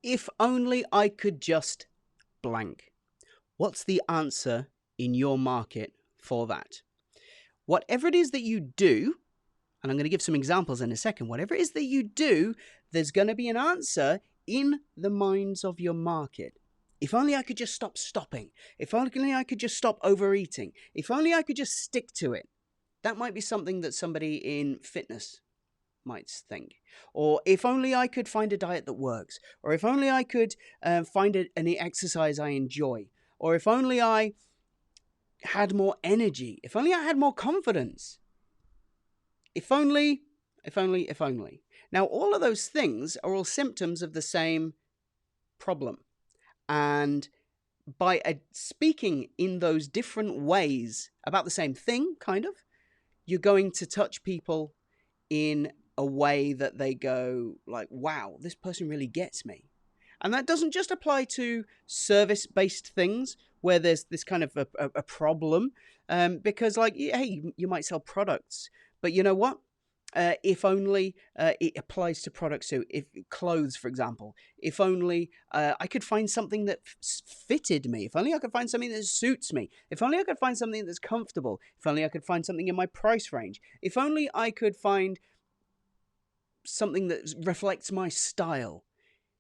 If only I could just blank. What's the answer in your market for that? Whatever it is that you do, and I'm going to give some examples in a second, whatever it is that you do, there's going to be an answer in the minds of your market. If only I could just stop stopping. If only I could just stop overeating. If only I could just stick to it. That might be something that somebody in fitness might think. Or if only I could find a diet that works. Or if only I could find any exercise I enjoy. Or if only I had more energy. If only I had more confidence. If only, if only, if only. Now, all of those things are all symptoms of the same problem. And by speaking in those different ways about the same thing, kind of, you're going to touch people in a way that they go like, wow, this person really gets me. And that doesn't just apply to service-based things where there's this kind of a problem, because like, hey, you might sell products, but you know what? If only it applies to products too. If clothes, for example, if only I could find something that fitted me. If only I could find something that suits me. If only I could find something that's comfortable. If only I could find something in my price range. If only I could find something that reflects my style.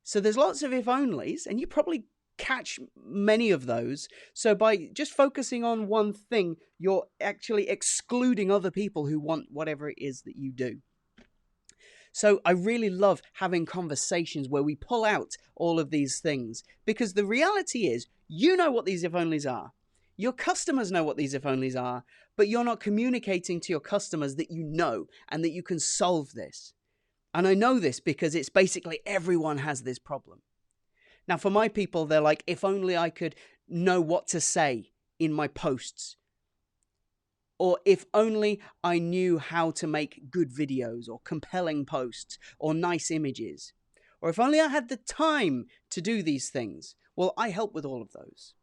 So there's lots of if onlys, and you probably catch many of those. So by just focusing on one thing, you're actually excluding other people who want whatever it is that you do. So I really love having conversations where we pull out all of these things, because the reality is, you know what these if onlys are. Your customers know what these if onlys are, but you're not communicating to your customers that you know and that you can solve this. And I know this because it's basically everyone has this problem. Now, for my people, they're like, if only I could know what to say in my posts. Or if only I knew how to make good videos or compelling posts or nice images. Or if only I had the time to do these things. Well, I help with all of those.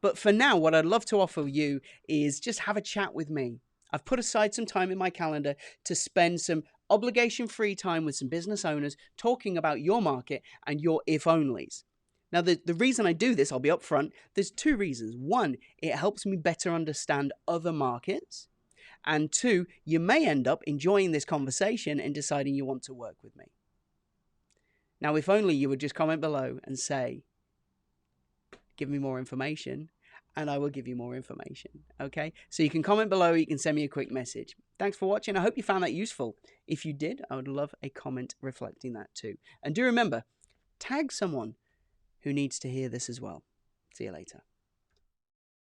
But for now, what I'd love to offer you is just have a chat with me. I've put aside some time in my calendar to spend some obligation-free time with some business owners talking about your market and your if-onlys. Now, the reason I do this, I'll be upfront, there's two reasons. One, it helps me better understand other markets. And two, you may end up enjoying this conversation and deciding you want to work with me. Now, if only you would just comment below and say, give me more information, and I will give you more information, okay? So you can comment below, you can send me a quick message. Thanks for watching. I hope you found that useful. If you did, I would love a comment reflecting that too. And do remember, tag someone who needs to hear this as well. See you later.